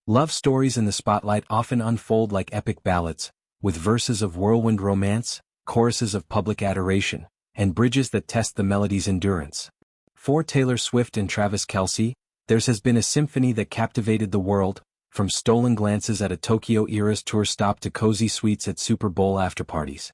Love stories in the spotlight often unfold like epic ballads, with verses of whirlwind romance, choruses of public adoration, and bridges that test the melody's endurance. For Taylor Swift and Travis Kelce, theirs has been a symphony that captivated the world, from stolen glances at a Tokyo Eras tour stop to cozy suites at Super Bowl afterparties.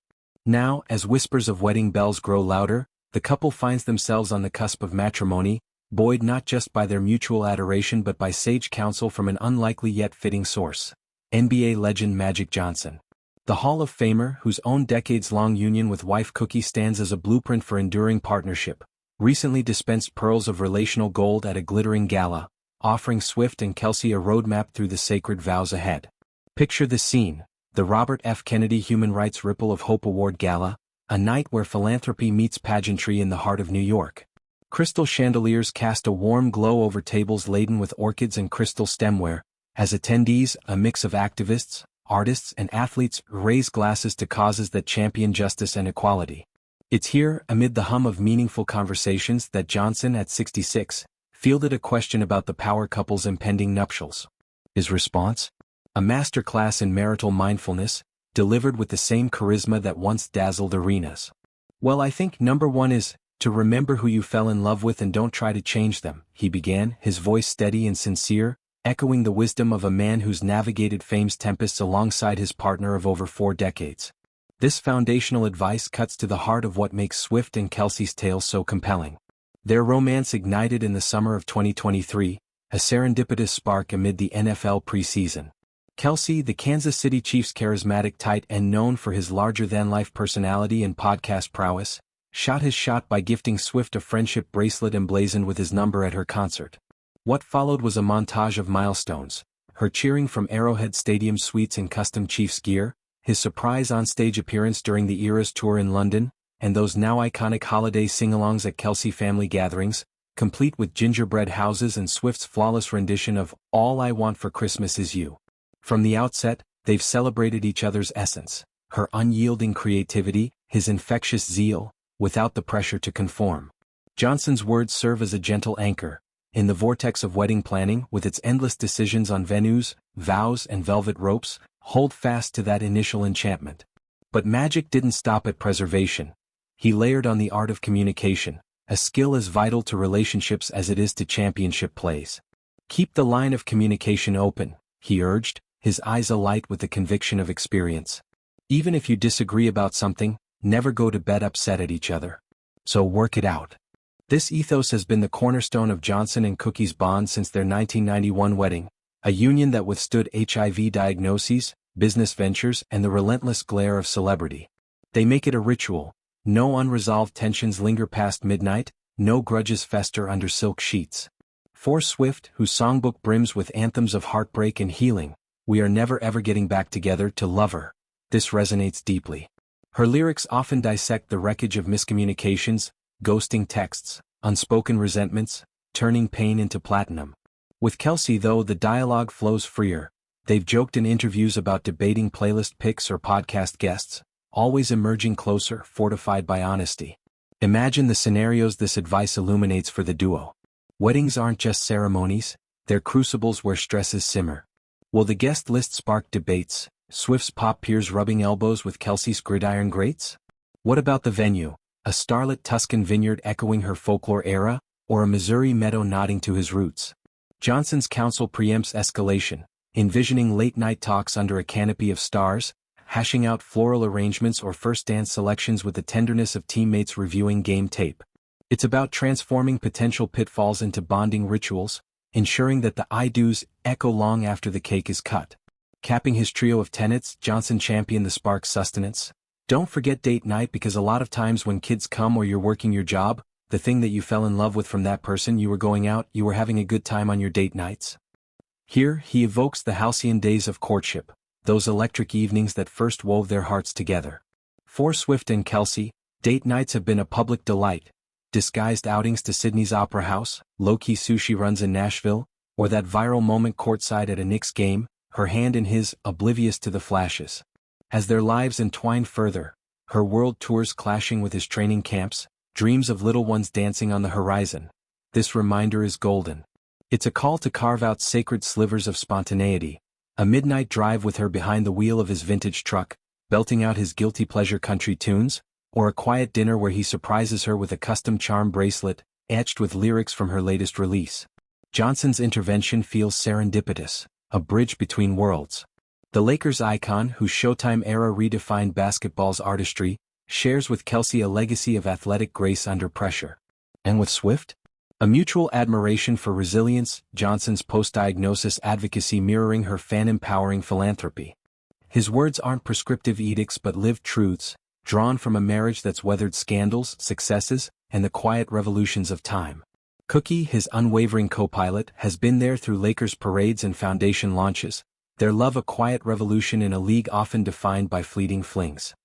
Now, as whispers of wedding bells grow louder, the couple finds themselves on the cusp of matrimony, buoyed not just by their mutual adoration but by sage counsel from an unlikely yet fitting source: NBA legend Magic Johnson. The Hall of Famer, whose own decades-long union with wife Cookie stands as a blueprint for enduring partnership, recently dispensed pearls of relational gold at a glittering gala, offering Swift and Kelce a roadmap through the sacred vows ahead. Picture the scene: the Robert F. Kennedy Human Rights Ripple of Hope Award Gala, a night where philanthropy meets pageantry in the heart of New York. Crystal chandeliers cast a warm glow over tables laden with orchids and crystal stemware, as attendees, a mix of activists, artists and athletes, raise glasses to causes that champion justice and equality. It's here, amid the hum of meaningful conversations, that Johnson, at 66, fielded a question about the power couple's impending nuptials. His response? A masterclass in marital mindfulness, delivered with the same charisma that once dazzled arenas. Well, I think number one is to remember who you fell in love with and don't try to change them, he began, his voice steady and sincere, echoing the wisdom of a man who's navigated fame's tempests alongside his partner of over 4 decades. This foundational advice cuts to the heart of what makes Swift and Kelce's tale so compelling. Their romance ignited in the summer of 2023, a serendipitous spark amid the NFL preseason. Kelce, the Kansas City Chiefs' charismatic tight end known for his larger-than-life personality and podcast prowess, shot his shot by gifting Swift a friendship bracelet emblazoned with his number at her concert. What followed was a montage of milestones: her cheering from Arrowhead Stadium suites in custom Chiefs gear, his surprise on-stage appearance during the Eras tour in London, and those now iconic holiday sing-alongs at Kelce family gatherings, complete with gingerbread houses and Swift's flawless rendition of "All I Want for Christmas Is You." From the outset, they've celebrated each other's essence, her unyielding creativity, his infectious zeal, without the pressure to conform. Johnson's words serve as a gentle anchor. In the vortex of wedding planning, with its endless decisions on venues, vows and velvet ropes, hold fast to that initial enchantment. But magic didn't stop at preservation. He layered on the art of communication, a skill as vital to relationships as it is to championship plays. Keep the line of communication open, he urged, his eyes alight with the conviction of experience. Even if you disagree about something, never go to bed upset at each other. So work it out. This ethos has been the cornerstone of Johnson and Cookie's bond since their 1991 wedding, a union that withstood HIV diagnoses, business ventures, and the relentless glare of celebrity. They make it a ritual. No unresolved tensions linger past midnight, no grudges fester under silk sheets. For Swift, whose songbook brims with anthems of heartbreak and healing, "We are never ever getting back together," to Lover, this resonates deeply. Her lyrics often dissect the wreckage of miscommunications, ghosting texts, unspoken resentments, turning pain into platinum. With Kelce, though, the dialogue flows freer. They've joked in interviews about debating playlist picks or podcast guests, always emerging closer, fortified by honesty. Imagine the scenarios this advice illuminates for the duo. Weddings aren't just ceremonies, they're crucibles where stresses simmer. Will the guest list spark debates, Swift's pop peers rubbing elbows with Kelce's gridiron greats? What about the venue? A starlit Tuscan vineyard echoing her folklore era, or a Missouri meadow nodding to his roots? Johnson's counsel preempts escalation, envisioning late-night talks under a canopy of stars, hashing out floral arrangements or first dance selections with the tenderness of teammates reviewing game tape. It's about transforming potential pitfalls into bonding rituals, ensuring that the I-do's echo long after the cake is cut. Capping his trio of tenets, Johnson championed the spark sustenance. Don't forget date night, because a lot of times when kids come or you're working your job, the thing that you fell in love with from that person you were going out, you were having a good time on your date nights. Here, he evokes the halcyon days of courtship, those electric evenings that first wove their hearts together. For Swift and Kelce, date nights have been a public delight. Disguised outings to Sydney's Opera House, low-key sushi runs in Nashville, or that viral moment courtside at a Knicks game, her hand in his, oblivious to the flashes. As their lives entwine further, her world tours clashing with his training camps, dreams of little ones dancing on the horizon, this reminder is golden. It's a call to carve out sacred slivers of spontaneity, a midnight drive with her behind the wheel of his vintage truck, belting out his guilty pleasure country tunes, or a quiet dinner where he surprises her with a custom charm bracelet, etched with lyrics from her latest release. Johnson's intervention feels serendipitous, a bridge between worlds. The Lakers icon, whose Showtime era redefined basketball's artistry, shares with Kelce a legacy of athletic grace under pressure. And with Swift? A mutual admiration for resilience, Johnson's post-diagnosis advocacy mirroring her fan-empowering philanthropy. His words aren't prescriptive edicts but lived truths, drawn from a marriage that's weathered scandals, successes, and the quiet revolutions of time. Cookie, his unwavering co-pilot, has been there through Lakers parades and foundation launches, their love a quiet revolution in a league often defined by fleeting flings.